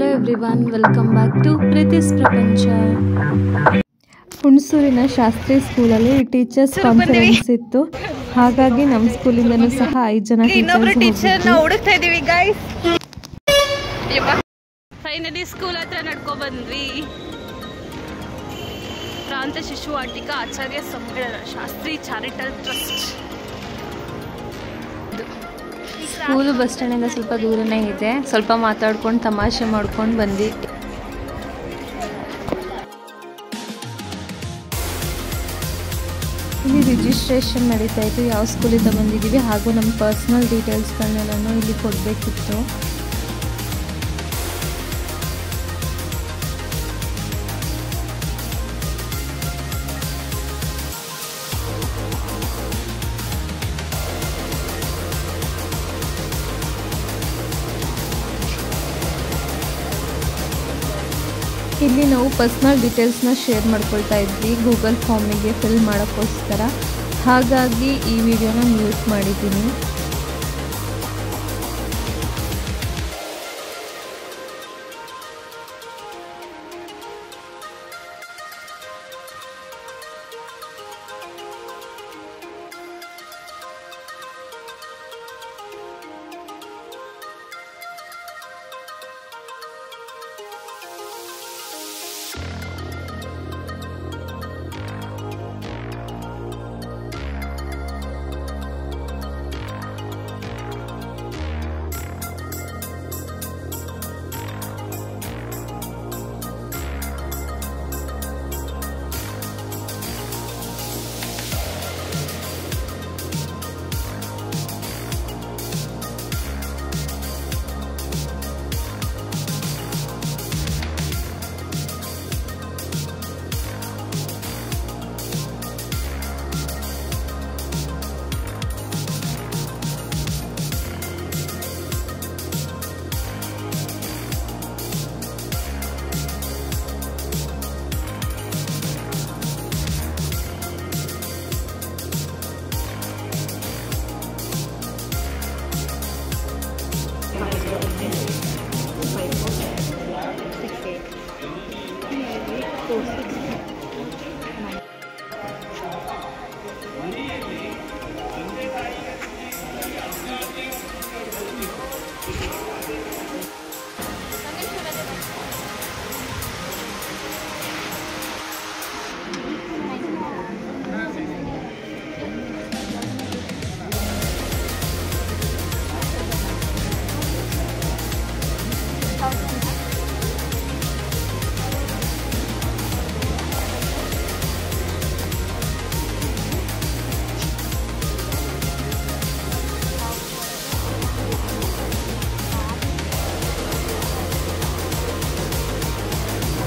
Hello everyone, welcome back to Preethi's ಪ್ರಪಂಚ. ಹುಣಸೂರಿನ ಶಾಸ್ತ್ರಿ ಸ್ಕೂಲಲ್ಲಿ ಟೀಚರ್ಸ್ ಕಾನ್ಫರೆನ್ಸ್ ಇತ್ತು. ಹಾಗಾಗಿ ನಮ್ಮ ಸ್ಕೂಲಿಂದನೂ ಸಹ 5 ಜನ ಟೀಚರ್ಸ್ ಹುಡುಕ್ತಾ ಇದೀವಿ ಗೈಸ್. ಫೈನಲಿ ಸ್ಕೂಲ್ ಹತ್ರ ನಡ್ಕೊ ಬಂದ್ವಿ. ಪ್ರಾಂತ ಶಿಶು Vatika Acharya Sammelan Shastri charitable trust. School bus ಸ್ಟ್ಯಾಂಡಿಂದ ಸ್ವಲ್ಪ ದೂರನೇ ಇದೆ. ಸ್ವಲ್ಪ ಮಾತಾಡ್ಕೊಂಡು ತಮಾಷೆ ಮಾಡ್ಕೊಂಡು ಬಂದ್ವಿ. ಇಲ್ಲಿ ರಿಜಿಸ್ಟ್ರೇಷನ್ ನಡೀತಾ ಇತ್ತು, ಯಾವ ಸ್ಕೂಲಿಂದ ಬಂದಿದ್ದೀವಿ ಹಾಗೂ ನಮ್ಮ ಪರ್ಸ್ನಲ್ ಡೀಟೇಲ್ಸ್ಗಳನ್ನೆಲ್ಲನೂ ಇಲ್ಲಿ ಕೊಡಬೇಕಿತ್ತು. ಇಲ್ಲಿ ನಾವು ಪರ್ಸ್ನಲ್ ಡೀಟೇಲ್ಸ್ನ ಶೇರ್ ಮಾಡ್ಕೊಳ್ತಾ ಇದ್ವಿ ಗೂಗಲ್ ಫಾರ್ಮಿಗೆ ಫಿಲ್ ಮಾಡೋಕ್ಕೋಸ್ಕರ. ಹಾಗಾಗಿ ಈ ವಿಡಿಯೋನ ಮ್ಯೂಟ್ ಮಾಡಿದ್ದೀನಿ.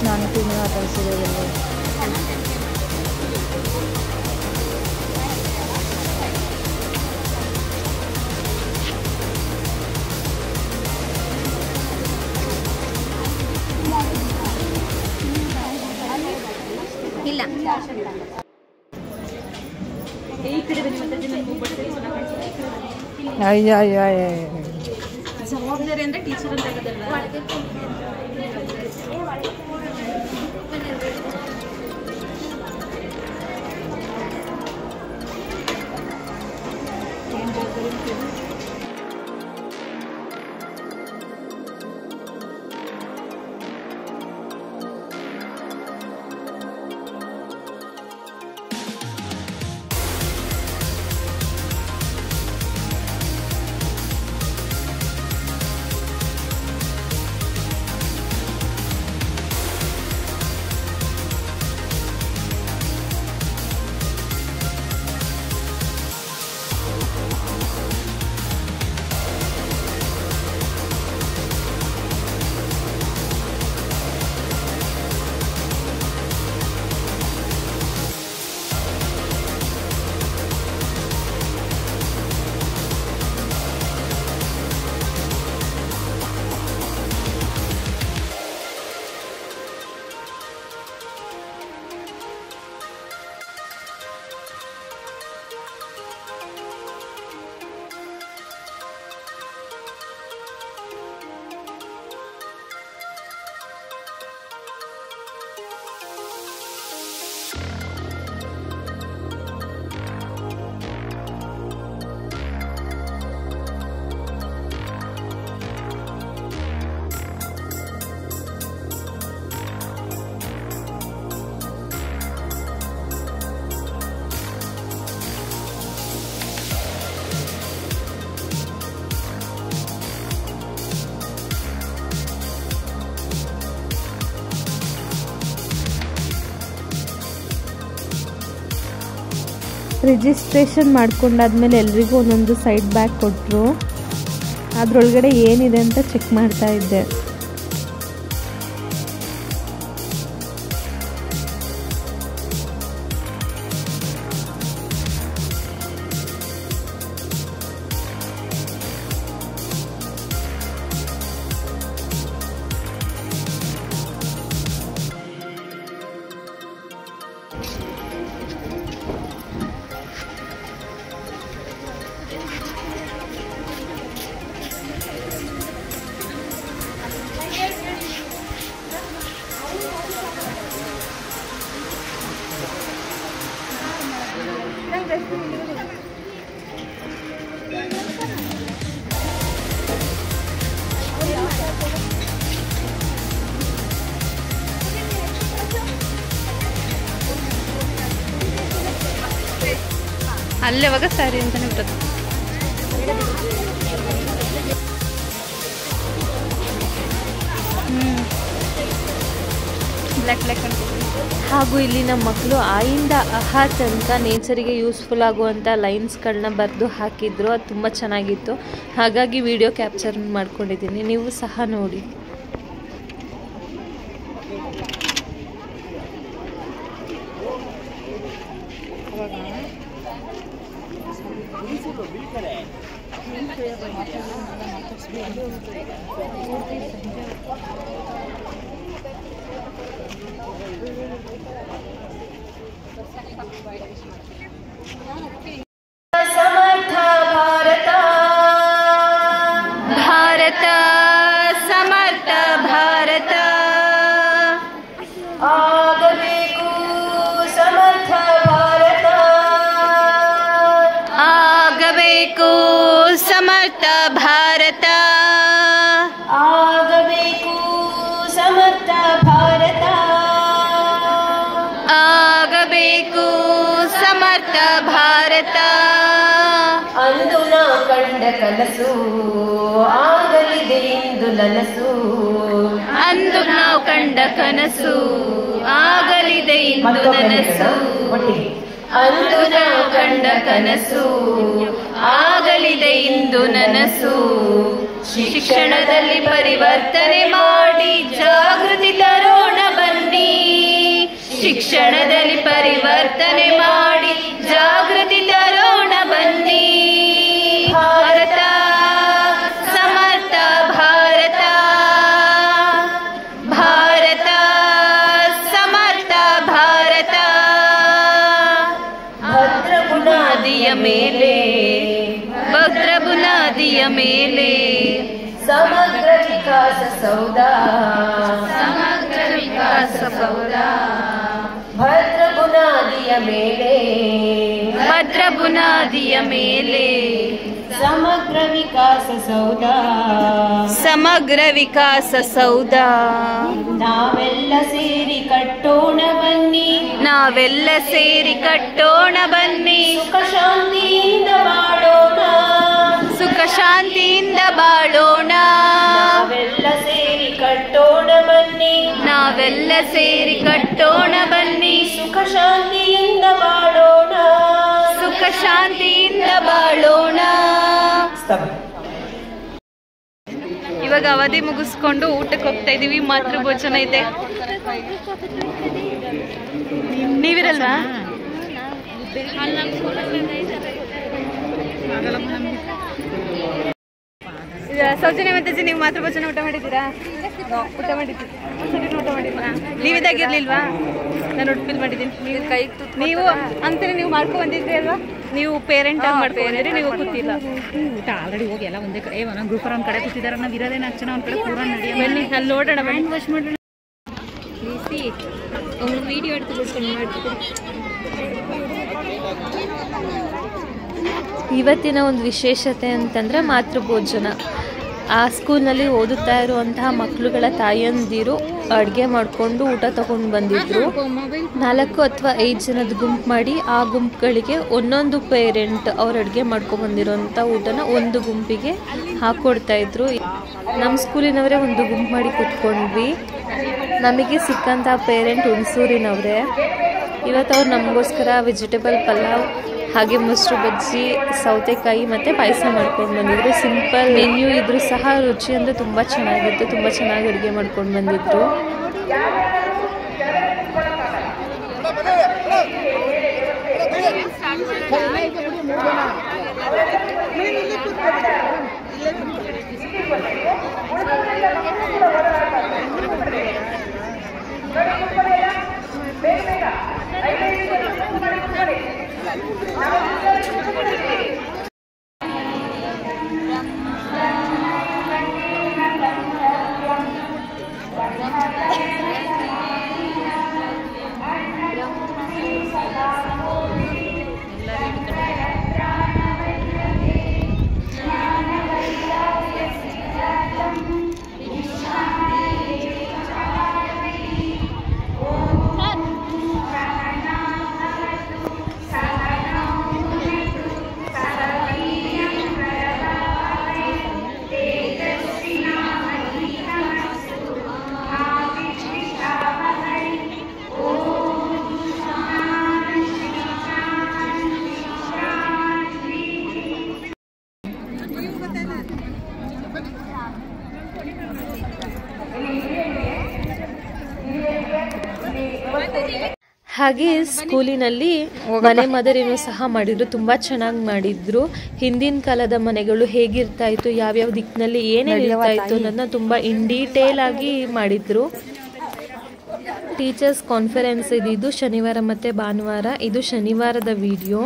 ನಾನು ತಿಂಗಳು ಮಾತಾಡ್ಸಿರೋದಿಲ್ಲ. ಇಲ್ಲ ಜವಾಬ್ದಾರಿ ಅಂದ್ರೆ ಟೀಚರ್ ಅಂತ ಹೇಳಿದಲ್ಲ. ರಿಜಿಸ್ಟ್ರೇಷನ್ ಮಾಡ್ಕೊಂಡಾದ್ಮೇಲೆ ಎಲ್ರಿಗೂ ಒಂದೊಂದು ಸೈಡ್ ಬ್ಯಾಗ್ ಕೊಟ್ಟರು. ಅದರೊಳಗಡೆ ಏನಿದೆ ಅಂತ ಚೆಕ್ ಮಾಡ್ತಾ ಇದ್ದೆ. ಅಲ್ಲೇ ಇವಾಗ ಸ್ಯಾರಿ ಅಂತಾನೆ ಬರುತ್ತೆ. ಹಾಗೂ ಇಲ್ಲಿ ನಮ್ಮ ಮಕ್ಕಳು ಆಯಿಂದ ಅಹಾ ತನಕ ನೇಚರಿಗೆ ಯೂಸ್ಫುಲ್ ಆಗುವಂಥ ಲೈನ್ಸ್ಗಳನ್ನ ಬರೆದು ಹಾಕಿದ್ರು. ಅದು ತುಂಬ ಚೆನ್ನಾಗಿತ್ತು. ಹಾಗಾಗಿ ವಿಡಿಯೋ ಕ್ಯಾಪ್ಚರ್ ಮಾಡ್ಕೊಂಡಿದ್ದೀನಿ, ನೀವು ಸಹ ನೋಡಿ. ಸಮರ್ಥ ಭಾರತ ಭಾರತ ಸಮರ್ಥ ಭಾರತ ಆಗಬೇಕು ಸಮರ್ಥ ಭಾರತ ಆಗಬೇಕು ಸಮರ್ಥ ಭಾರತ ಆಗಬೇಕು ಸಮರ್ಥ ಭಾರತ ಆಗಬೇಕು ಸಮರ್ಥ ಭಾರತ ಅಂದು ನಾ ಕಂಡ ಕನಸು ಆಗಲಿದೆ ಇಂದು ನನಸು ಅಂದು ನಾವು ಕಂಡ ಕನಸು ಆಗಲಿದೆ ಇಂದು ನನಸು ಅಂದು ನಾವು ಕಂಡ ಕನಸು ಆಗಲಿದೆ ಇಂದು ನನಸು ಶಿಕ್ಷಣದಲ್ಲಿ ಪರಿವರ್ತನೆ ಮಾಡಿ ಜಾಗೃತಿ ತರೋಣ ಬನ್ನಿ ಶಿಕ್ಷಣದಲ್ಲಿ ಪರಿವರ್ತನೆ ಮಾಡಿ ಜಾಗೃತಿ ತರೋಣ ಬನ್ನಿ ಭಾರತ ಸಮರ್ಥ ಭಾರತ ಭಾರತ ಸಮರ್ಥ ಭಾರತ ಭದ್ರ ಬುನಾದಿಯ ಮೇಲೆ ಭದ್ರ ಬುನಾದಿಯ ಮೇಲೆ ಸಮಗ್ರ ವಿಕಾಸ ಸೌಧ ಸಮಗ್ರ ವಿಕಾಸ ಸೌಧ ಭದ್ರ ಬುನಾದಿಯ ಮೇಲೆ ಭದ್ರ ಬುನಾದಿಯ ಮೇಲೆ ಸಮಗ್ರ ವಿಕಾಸ ಸೌಧ ಸಮಗ್ರ ವಿಕಾಸ ಸೌಧ ನಾವೆಲ್ಲ ಸೇರಿ ಕಟ್ಟೋಣ ಬನ್ನಿ ನಾವೆಲ್ಲ ಸೇರಿ ಕಟ್ಟೋಣ ಬನ್ನಿ ಸುಖ ಶಾಂತಿಯಿಂದ ಬಾಳೋಣ ಸುಖ ಶಾಂತಿಯಿಂದ ಬಾಳೋಣ ನಾವೆಲ್ಲ ಸೇರಿ ಕಟ್ಟೋಣ ಬನ್ನಿ ನಾವೆಲ್ಲ ಸೇರಿ ಕಟ್ಟೋಣ ಬನ್ನಿ ಸುಖ ಶಾಂತಿಯಿಂದ ಬಾಳೋಣ ಸುಖ ಶಾಂತಿಯಿಂದ ಬಾಳೋಣ. ಇವಾಗ ಅವಧಿ ಮುಗಿಸ್ಕೊಂಡು ಊಟಕ್ಕೆ ಹೋಗ್ತಾ ಇದೀವಿ. ಮಾತೃಭೋಜನ ಇದೆ. ನೀವಿರಲ್ವಾ? ಸೌಜನ್ಯ ಮತ್ತೆ ನೀವು ಮಾತೃಭೋಜನ ಊಟ ಮಾಡಿದ್ದೀರಾ? ಊಟ ಮಾಡಿದ್ದೀರಿ? ಊಟ ಮಾಡಿದ್ದೀರಾ? ನೀವಿದಾಗಿರ್ಲಿಲ್ವಾ? ನಾನು ಉಡುಪಿಲ್ ಮಾಡಿದ್ದೀನಿ. ನೀವು ಕೈ ನೀವು ಅಂತಾನೆ ನೀವು ಮಾಡ್ಕೊ ಬಂದಿದ್ರಿ ಅಲ್ವಾ? ನೀವು ಪೇರೆಂಟ್ ಆಗಿ ಮಾಡ್ಕೊಂಡಿದ್ರಿ, ನೀವು ಕೂತಿಲ್ಲ. ಊಟ ಆಲ್ರೆಡಿ ಹೋಗಿ ಎಲ್ಲ ಒಂದೇ ಕಡೆ ಒಂದೊಂದು ಗ್ರೂಪರ್ ಒಂದು ಕಡೆ ಕೂತಿದ್ದಾರೆ. ನಾವು ಇರೋದೇ 4 ಜನ ಒಂದು ಕಡೆ ಪೂರ ನಡಿ ಬನ್ನಿ ಅಲ್ಲಿ ನೋಡೋಣ. ಹ್ಯಾಂಡ್ ವಾಶ್ ಮಾಡೋಣ. ಒಂದು ವಿಡಿಯೋ எடுத்து ಮಾಡ್ತೀವಿ. ಇವತ್ತಿನ ಒಂದು ವಿಶೇಷತೆ ಅಂತಂದರೆ ಮಾತೃಭೋಜನ. ಆ ಸ್ಕೂಲ್ನಲ್ಲಿ ಓದುತ್ತಾ ಇರುವಂತಹ ಮಕ್ಕಳುಗಳ ತಾಯಂದಿರು ಅಡುಗೆ ಮಾಡಿಕೊಂಡು ಊಟ ತಗೊಂಡು ಬಂದಿದ್ದರು. 4 ಅಥವಾ 5 ಜನದ ಗುಂಪು ಮಾಡಿ ಆ ಗುಂಪುಗಳಿಗೆ ಒಂದೊಂದು ಪೇರೆಂಟ್ ಅವ್ರು ಅಡುಗೆ ಮಾಡ್ಕೊಬಂದಿರೋಂಥ ಊಟನ ಒಂದು ಗುಂಪಿಗೆ ಹಾಕ್ಕೊಡ್ತಾಯಿದ್ರು. ನಮ್ಮ ಸ್ಕೂಲಿನವರೇ ಒಂದು ಗುಂಪು ಮಾಡಿ ಕೂತ್ಕೊಂಡ್ವಿ. ನಮಗೆ ಸಿಕ್ಕಂಥ ಪೇರೆಂಟ್ ಹುಣಸೂರಿನವರೇ. ಇವತ್ತು ಅವ್ರು ನಮಗೋಸ್ಕರ ವೆಜಿಟೇಬಲ್ ಪಲಾವ್ ಹಾಗೆ ಮೊಸರು ಬಜ್ಜಿ, ಸೌತೆಕಾಯಿ ಮತ್ತು ಪಾಯಸ ಮಾಡ್ಕೊಂಡು ಬಂದಿದ್ರು. ಸಿಂಪಲ್ ಮೆನ್ಯೂ ಇದ್ರೂ ಸಹ ರುಚಿ ಅಂದರೆ ತುಂಬ ಚೆನ್ನಾಗಿತ್ತು. ತುಂಬ ಚೆನ್ನಾಗಿ ಅಡುಗೆ ಮಾಡ್ಕೊಂಡು ಬಂದಿದ್ರು. ಹಾಗೆ ಸ್ಕೂಲಿನಲ್ಲಿ ಮನೆ ಮಾದರಿನೂ ಸಹ ಮಾಡಿದ್ರು. ತುಂಬ ಚೆನ್ನಾಗಿ ಮಾಡಿದ್ರು. ಹಿಂದಿನ ಕಾಲದ ಮನೆಗಳು ಹೇಗಿರ್ತಾ ಇತ್ತು, ಯಾವ್ಯಾವ ದಿಕ್ಕಿನಲ್ಲಿ ಏನೇನು ಇರ್ತಾ ಇತ್ತು ಅನ್ನೋದನ್ನ ತುಂಬ ಇನ್ ಡೀಟೇಲ್ ಆಗಿ ಮಾಡಿದ್ರು. ಟೀಚರ್ಸ್ ಕಾನ್ಫರೆನ್ಸ್ ಇದು ಶನಿವಾರ ಮತ್ತು ಭಾನುವಾರ. ಇದು ಶನಿವಾರದ ವಿಡಿಯೋ.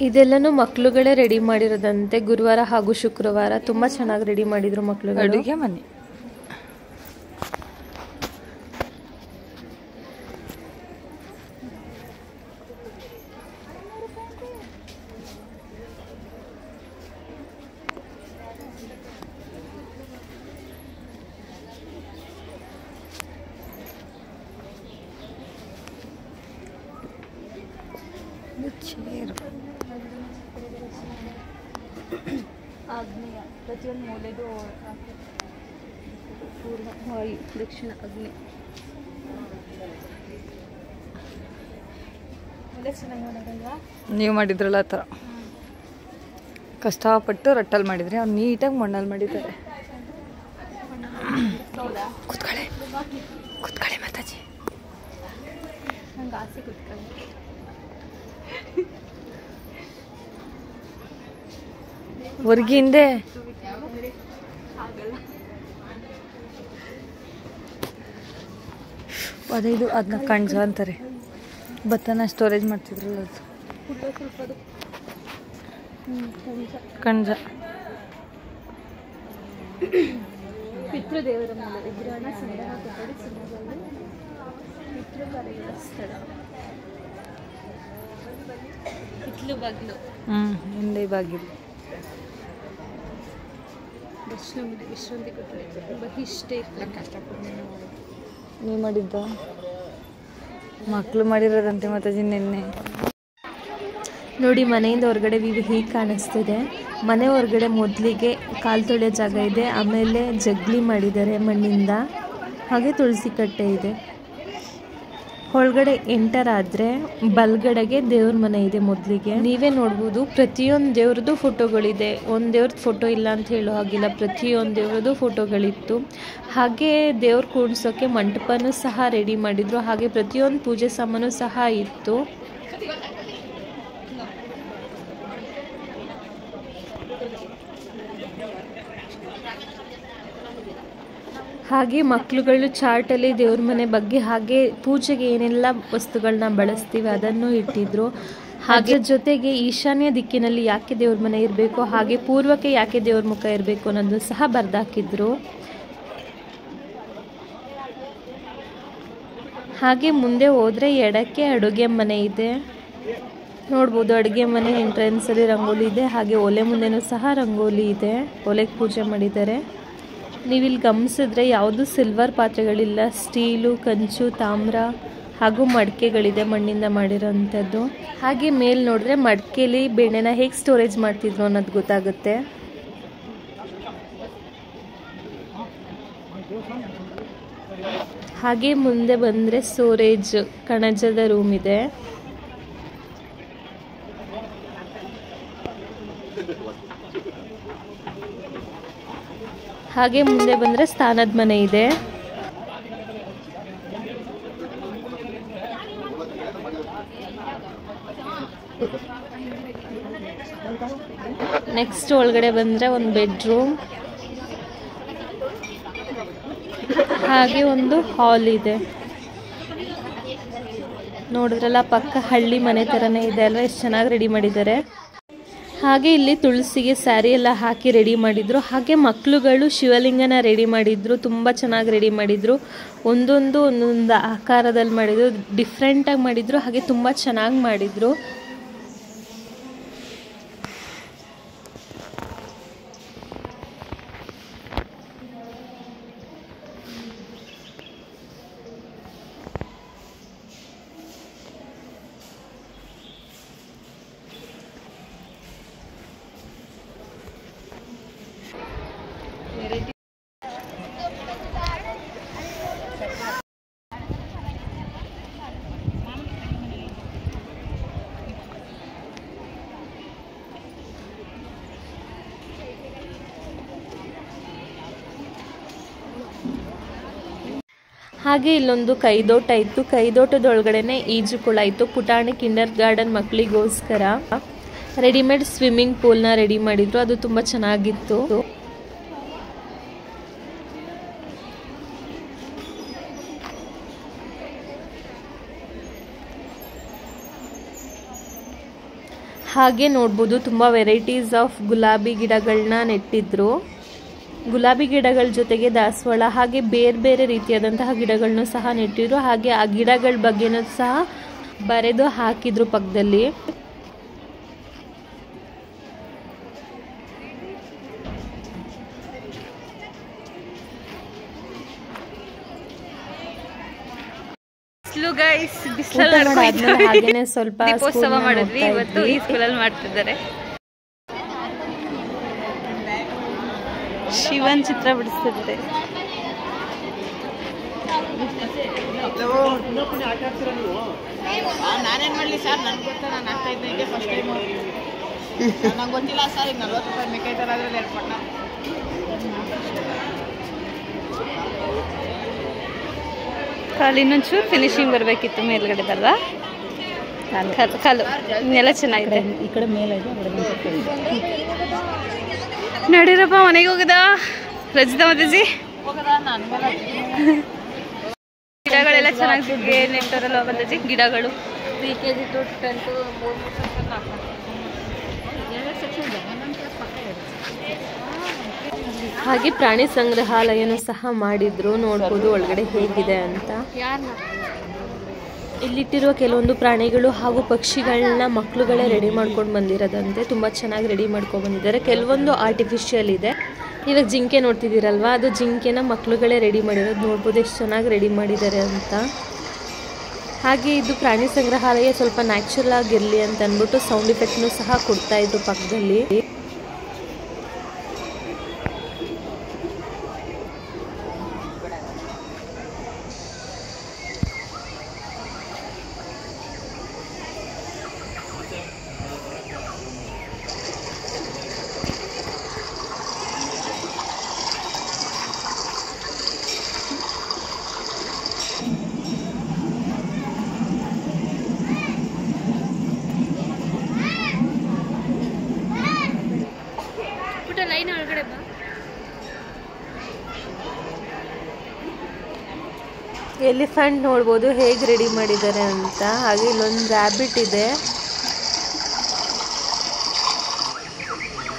ಇದೆಲ್ಲನೂ ಮಕ್ಕಳುಗಳೇ ರೆಡಿ ಮಾಡಿರೋದಂತೆ. ಗುರುವಾರ ಹಾಗೂ ಶುಕ್ರವಾರ ತುಂಬ ಚೆನ್ನಾಗಿ ರೆಡಿ ಮಾಡಿದ್ರು ಮಕ್ಕಳುಗಳು. ಅಡುಗೆ ಮನೆ ಆಗ್ನೇಯ ಪ್ರತಿಯೊಂದು ಮೂಲೆಗೂ ಪೂರ್ವ, ವಾಯು, ದಕ್ಷಿಣ, ಅಗ್ನಿ. ನೀವು ಮಾಡಿದ್ರಲ್ಲ ಆ ಥರ ಕಷ್ಟಪಟ್ಟು ರಟ್ಟಲ್ಲಿ ಮಾಡಿದ್ರಿ. ಅವ್ರು ನೀಟಾಗಿ ಮಣ್ಣಲ್ಲಿ ಮಾಡಿದ್ದಾರೆ. ಕೂತ್ಕೊಳ್ಳಿ ಮಾತಾಜಿ. ನಂಗೆ ಆಸೆ ಕೂತ್ಕೊಳ್ಳಿ. ಹೊರ್ಗಿಂದೆ ಅದಿದು ಅದನ್ನ ಕಣ್ಜ ಅಂತಾರೆ. ಭತ್ತನ ಸ್ಟೋರೇಜ್ ಮಾಡ್ತಿದ್ರಲ್ಲ ಅದು ಕಣ್ಜ. ಪಿತೃದೇವರ ಮೂಲ ವಿಗ್ರಹಣ ಸಂಧಾನ ಕೊಠಡಿ ಚಿನ್ನದಲ್ಲಿ ಪಿತೃಕರೆಯ ಸ್ಥಳ. ಹಿತ್ಲು ಬಾಗಿಲು, ಹಿಂದೆ ಬಾಗಿಲು. ದರ್ಶನ ಮುಂದೆ ವಿಶ್ರಾಂತಿ ಕೊಠಡಿ. ತುಂಬ ಇಷ್ಟೇ ಇರ್ತದೆ. ಕಷ್ಟಪಟ್ಟು ನೀವು ಮಾಡಿದ್ದ ಮಕ್ಕಳು ಮಾಡಿರೋದಂತೆ ಮಾತಾಜಿ ನಿನ್ನೆ. ನೋಡಿ, ಮನೆಯಿಂದ ಹೊರಗಡೆ ವ್ಯೂ ಹೀಗೆ ಕಾಣಿಸ್ತಿದೆ. ಮನೆ ಹೊರಗಡೆ ಮೊದಲಿಗೆ ಕಾಲು ತೊಳೆಯೋ ಜಾಗ ಇದೆ. ಆಮೇಲೆ ಜಗ್ಲಿ ಮಾಡಿದ್ದಾರೆ ಮಣ್ಣಿಂದ. ಹಾಗೆ ತುಳಸಿ ಕಟ್ಟೆ ಇದೆ. ಒಳಗಡೆ ಎಂಟರ್ ಆದರೆ ಬಲ್ಗಡೆಗೆ ದೇವ್ರ ಮನೆ ಇದೆ. ಮೊದಲಿಗೆ ನೀವೇ ನೋಡ್ಬೋದು, ಪ್ರತಿಯೊಂದು ದೇವ್ರದ್ದು ಫೋಟೋಗಳಿದೆ. ಒಂದು ದೇವ್ರದ್ದು ಫೋಟೋ ಇಲ್ಲ ಅಂತ ಹೇಳೋ ಹಾಗಿಲ್ಲ. ಪ್ರತಿಯೊಂದು ದೇವ್ರದ್ದು ಫೋಟೋಗಳಿತ್ತು. ಹಾಗೆ ದೇವ್ರು ಕೂಡ್ಸೋಕ್ಕೆ ಮಂಟಪನೂ ಸಹ ರೆಡಿ ಮಾಡಿದ್ರು. ಹಾಗೆ ಪ್ರತಿಯೊಂದು ಪೂಜೆ ಸಾಮಾನು ಸಹ ಇತ್ತು. ಹಾಗೆ ಮಕ್ಕಳುಗಳು ಚಾರ್ಟಲ್ಲಿ ದೇವ್ರ ಮನೆ ಬಗ್ಗೆ ಹಾಗೆ ಪೂಜೆಗೆ ಏನೆಲ್ಲ ವಸ್ತುಗಳನ್ನ ಬಳಸ್ತೀವಿ ಅದನ್ನು ಇಟ್ಟಿದ್ರು. ಹಾಗೆ ಜೊತೆಗೆ ಈಶಾನ್ಯ ದಿಕ್ಕಿನಲ್ಲಿ ಯಾಕೆ ದೇವ್ರ ಮನೆ ಇರಬೇಕು, ಹಾಗೆ ಪೂರ್ವಕ್ಕೆ ಯಾಕೆ ದೇವ್ರ ಮುಖ ಇರಬೇಕು ಅನ್ನೋದು ಸಹ ಬರ್ದಾಕಿದ್ರು. ಹಾಗೆ ಮುಂದೆ ಹೋದರೆ ಎಡಕ್ಕೆ ಅಡುಗೆ ಮನೆ ಇದೆ. ನೋಡ್ಬೋದು, ಅಡುಗೆ ಮನೆ ಎಂಟ್ರೆನ್ಸಲ್ಲಿ ರಂಗೋಲಿ ಇದೆ. ಹಾಗೆ ಒಲೆ ಮುಂದೆನೂ ಸಹ ರಂಗೋಲಿ ಇದೆ. ಒಲೆಗೆ ಪೂಜೆ ಮಾಡಿದ್ದಾರೆ. ನೀವಿಲ್ಲಿ ಗಮನಿಸಿದ್ರೆ ಯಾವುದು ಸಿಲ್ವರ್ ಪಾತ್ರೆಗಳಿಲ್ಲ. ಸ್ಟೀಲು, ಕಂಚು, ತಾಮ್ರ ಹಾಗೂ ಮಡಿಕೆಗಳಿದೆ, ಮಣ್ಣಿಂದ ಮಾಡಿರೋಂಥದ್ದು. ಹಾಗೆ ಮೇಲೆ ನೋಡಿದ್ರೆ ಮಡಿಕೆಲಿ ಬೆಣ್ಣೆನ ಹೇಗೆ ಸ್ಟೋರೇಜ್ ಮಾಡ್ತಿದ್ರು ಅನ್ನೋದು ಗೊತ್ತಾಗುತ್ತೆ. ಹಾಗೆ ಮುಂದೆ ಬಂದರೆ ಸ್ಟೋರೇಜ್ ಕಣಜದ ರೂಮ್ ಇದೆ. ಹಾಗೆ ಮುಂದೆ ಬಂದರೆ ಸ್ನಾನದ ಮನೆ ಇದೆ. ನೆಕ್ಸ್ಟ್ ಒಳಗಡೆ ಬಂದರೆ ಒಂದು ಬೆಡ್ರೂಮ್, ಹಾಗೆ ಒಂದು ಹಾಲ್ ಇದೆ. ನೋಡಿದ್ರಲ್ಲ ಪಕ್ಕ ಹಳ್ಳಿ ಮನೆ ಥರನೇ ಇದೆ ಅಲ್ವಾ, ಎಷ್ಟು ಚೆನ್ನಾಗಿ ರೆಡಿ ಮಾಡಿದ್ದಾರೆ. ಹಾಗೆ ಇಲ್ಲಿ ತುಳಸಿಗೆ ಸ್ಯಾರಿ ಎಲ್ಲ ಹಾಕಿ ರೆಡಿ ಮಾಡಿದ್ರು. ಹಾಗೆ ಮಕ್ಕಳುಗಳು ಶಿವಲಿಂಗನ ರೆಡಿ ಮಾಡಿದ್ರು, ತುಂಬ ಚೆನ್ನಾಗಿ ರೆಡಿ ಮಾಡಿದ್ರು. ಒಂದೊಂದು ಆಕಾರದಲ್ಲಿ ಮಾಡಿದ್ರು, ಡಿಫ್ರೆಂಟಾಗಿ ಮಾಡಿದ್ರು, ಹಾಗೆ ತುಂಬ ಚೆನ್ನಾಗಿ ಮಾಡಿದ್ರು. ಹಾಗೆ ಇಲ್ಲೊಂದು ಕೈದೋಟ ಇತ್ತು. ಕೈದೋಟದೊಳಗಡೆನೆ ಈಜುಕೊಳ ಇತ್ತು. ಪುಟಾಣಿ ಕಿಂಡರ್ ಗಾರ್ಡನ್ ಮಕ್ಕಳಿಗೋಸ್ಕರ ರೆಡಿಮೇಡ್ ಸ್ವಿಮ್ಮಿಂಗ್ ಪೂಲ್ನ ರೆಡಿ ಮಾಡಿದ್ರು. ಅದು ತುಂಬ ಚೆನ್ನಾಗಿತ್ತು. ಹಾಗೆ ನೋಡ್ಬೋದು ತುಂಬ ವೆರೈಟೀಸ್ ಆಫ್ ಗುಲಾಬಿ ಗಿಡಗಳನ್ನ ನೆಟ್ಟಿದ್ರು. ಗುಲಾಬಿ ಗಿಡಗಳ ಜೊತೆಗೆ ದಾಸವಾಳ ಹಾಗೆ ಬೇರೆ ಬೇರೆ ರೀತಿಯಾದಂತಹ ಗಿಡಗಳನ್ನು ಸಹ ನೆಟ್ಟಿದ್ರು. ಹಾಗೆ ಆ ಗಿಡಗಳ ಬಗ್ಗೆನೂ ಸಹ ಬರೆದು ಹಾಕಿದ್ರು ಪಕ್ಕದಲ್ಲಿ. ಹಾಗೇನೆ ಸ್ವಲ್ಪ ದೀಪೋತ್ಸವ ಮಾಡಿದ್ವಿ ಇವತ್ತು ಈ ಸ್ಕೂಲಲ್ಲಿ ಮಾಡ್ತಿದ್ದಾರೆ. ಶಿವನ್ ಚಿತ್ರ ಬಿಡಿಸ್ತಿದ್ದಾರೆ. ನಾನೇನ್ ಮಾಡ್ಲಿ ಸರ್, ನನ್ಗೆ ಗೊತ್ತಾ, ನಾನು ಆಗ್ತಾ ಇದ್ದೆ ಫಸ್ಟ್ ಟೈಮ್. ನಂಗೆ ಗೊತ್ತಿಲ್ಲ ಸರ್, ಈಗ 40 ರೂಪಾಯಿ ಮೆಕ್ಕೆಜೋಳ ಅದ್ರಲ್ಲಿ 2 ಪಟ್ಟ. ಕಾಲು ಇನ್ನೊಂಚೂರು ಫಿನಿಶಿಂಗ್ ಬರಬೇಕಿತ್ತು ಮೇಲ್ಗಡೆದಲ್ವಾ. ಕಾಲು ಇನ್ನೆಲ್ಲ ಚೆನ್ನಾಗಿದೆ. ಈ ಕಡೆ ಮೇಲೆ ನಡೀರಪ್ಪ ಮನೆಗೆ ಹೋಗದ ರಜಿತಾ ಮಾತಾಜಿ. ಗಿಡಗಳೆಲ್ಲ ಚೆನ್ನಾಗಿ ನೆಟ್ಟರಲ್ಲ ಮಾತಾಜಿ. ಗಿಡಗಳು 3 kg to 10 to 3 ಹಾಗೆ ಪ್ರಾಣಿ ಸಂಗ್ರಹಾಲಯನೂ ಸಹ ಮಾಡಿದ್ರು. ನೋಡ್ಬೋದು ಒಳಗಡೆ ಹೇಗಿದೆ ಅಂತ. ಇಲ್ಲಿಟ್ಟಿರುವ ಕೆಲವೊಂದು ಪ್ರಾಣಿಗಳು ಹಾಗೂ ಪಕ್ಷಿಗಳನ್ನ ಮಕ್ಕಳುಗಳೇ ರೆಡಿ ಮಾಡ್ಕೊಂಡು ಬಂದಿರೋದಂತೆ. ತುಂಬ ಚೆನ್ನಾಗಿ ರೆಡಿ ಮಾಡ್ಕೊಂಡು ಬಂದಿದ್ದಾರೆ. ಕೆಲವೊಂದು ಆರ್ಟಿಫಿಷಿಯಲ್ ಇದೆ. ಇವಾಗ ಜಿಂಕೆ ನೋಡ್ತಿದ್ದೀರಲ್ವ, ಅದು ಜಿಂಕೆನ ಮಕ್ಕಳುಗಳೇ ರೆಡಿ ಮಾಡಿರೋದು. ನೋಡ್ಬೋದು ಎಷ್ಟು ಚೆನ್ನಾಗಿ ರೆಡಿ ಮಾಡಿದ್ದಾರೆ ಅಂತ. ಹಾಗೆ ಇದು ಪ್ರಾಣಿ ಸಂಗ್ರಹಾಲಯ ಸ್ವಲ್ಪ ನ್ಯಾಚುರಲ್ ಆಗಿರಲಿ ಅಂತ ಅಂದ್ಬಿಟ್ಟು ಸೌಂಡ್ ಎಫೆಕ್ಟ್ನೂ ಸಹ ಕೊಡ್ತಾ ಇದ್ರು ಪಕ್ಕದಲ್ಲಿ. ಎಲಿಫೆಂಟ್ ನೋಡ್ಬೋದು ಹೇಗೆ ರೆಡಿ ಮಾಡಿದ್ದಾರೆ ಅಂತ. ಹಾಗೆ ಇಲ್ಲೊಂದು ರ್ಯಾಬಿಟ್ ಇದೆ.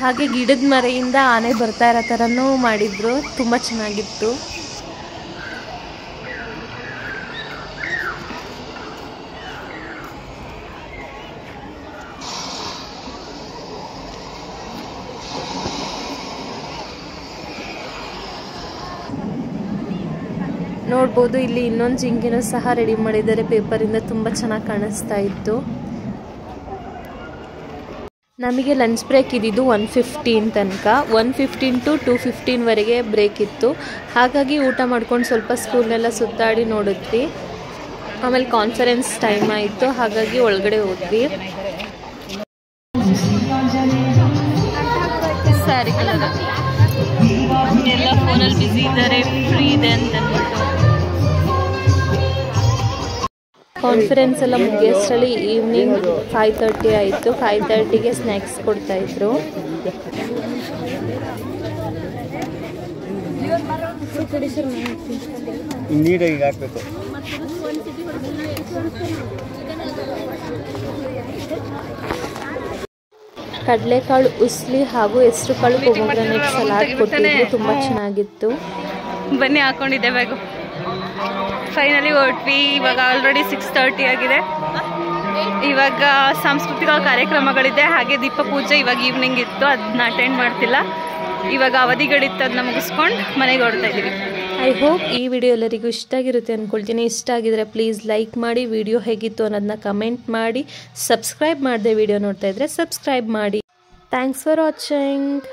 ಹಾಗೆ ಗಿಡದ ಮರೆಯಿಂದ ಆನೆ ಬರ್ತಾ ಇರೋ ಥರನೂ ಮಾಡಿದ್ರು. ತುಂಬ ಚೆನ್ನಾಗಿತ್ತು. ನೋಡ್ಬೋದು ಇಲ್ಲಿ ಇನ್ನೊಂದು ಜಿಂಕೆನೂ ಸಹ ರೆಡಿ ಮಾಡಿದ್ದಾರೆ ಪೇಪರಿಂದ. ತುಂಬ ಚೆನ್ನಾಗಿ ಕಾಣಿಸ್ತಾ ಇತ್ತು. ನಮಗೆ ಲಂಚ್ ಬ್ರೇಕ್ ಇದ್ದಿದ್ದು 1:15 ತನಕ. 1:15 to 2:15ವರೆಗೆ ಬ್ರೇಕ್ ಇತ್ತು. ಹಾಗಾಗಿ ಊಟ ಮಾಡ್ಕೊಂಡು ಸ್ವಲ್ಪ ಸ್ಕೂಲ್ನೆಲ್ಲ ಸುತ್ತಾಡಿ ನೋಡಿದ್ವಿ. ಆಮೇಲೆ ಕಾನ್ಫರೆನ್ಸ್ ಟೈಮ್ ಆಯಿತು, ಹಾಗಾಗಿ ಒಳಗಡೆ ಹೋದ್ವಿ. ಸರಿ ಎಲ್ಲ ಫೋನಲ್ಲಿ ಬ್ಯುಸಿ ಇದ್ದಾರೆ, ಫ್ರೀ ಇದೆ ಅಂತ ಅಂದ್ಬಿಟ್ಟು. ಕಾನ್ಫರೆನ್ಸ್ ಎಲ್ಲ ಮುಗಿಯೋಷ್ಟರಲ್ಲಿ ಈವ್ನಿಂಗ್ 5:30 ಆಯಿತು. 5:30ಗೆ ಸ್ನ್ಯಾಕ್ಸ್ ಕೊಡ್ತಾಯಿದ್ರು. ನೀಟಾಗಿ ಹಾಕಬೇಕು. ಕಡಲೆಕಾಳು ಉಸ್ಲಿ ಹಾಗೂ ಹೆಸರು ಕಾಳು ಪೊಮೊಗ್ರಾನೇಟ್ ಸಲಾಡ್ ಕೊಟ್ಟಿದ್ರು, ತುಂಬ ಚೆನ್ನಾಗಿತ್ತು. ಬನ್ನಿ ಹಾಕೊಂಡಿದ್ದೆ ಬ್ಯಾಗು. ಫೈನಲಿ ಹೊರಟ್ವಿ. ಇವಾಗ ಆಲ್ರೆಡಿ 6:30 ಆಗಿದೆ. ಇವಾಗ ಸಾಂಸ್ಕೃತಿಕ ಕಾರ್ಯಕ್ರಮಗಳಿದೆ, ಹಾಗೆ ದೀಪ ಪೂಜೆ ಇವಾಗ ಈವ್ನಿಂಗ್ ಇತ್ತು, ಅದನ್ನ ಅಟೆಂಡ್ ಮಾಡ್ತಿಲ್ಲ. ಇವಾಗ ಅವಧಿಗಳಿತ್ತು, ಅದನ್ನ ಮುಗಿಸ್ಕೊಂಡು ಮನೆಗೆ ಹೊರಡ್ತಾ ಇದ್ದೀವಿ. ಐ ಹೋಪ್ ಈ ವಿಡಿಯೋ ಎಲ್ಲರಿಗೂ ಇಷ್ಟ ಆಗಿರುತ್ತೆ ಅಂದ್ಕೊಳ್ತೀನಿ. ಇಷ್ಟ ಆಗಿದ್ರೆ ಪ್ಲೀಸ್ ಲೈಕ್ ಮಾಡಿ, ವಿಡಿಯೋ ಹೇಗಿತ್ತು ಅನ್ನೋದನ್ನ ಕಮೆಂಟ್ ಮಾಡಿ, ಸಬ್ಸ್ಕ್ರೈಬ್ ಮಾಡದೆ ವಿಡಿಯೋ ನೋಡ್ತಾ ಇದ್ರೆ ಸಬ್ಸ್ಕ್ರೈಬ್ ಮಾಡಿ. Thanks for watching.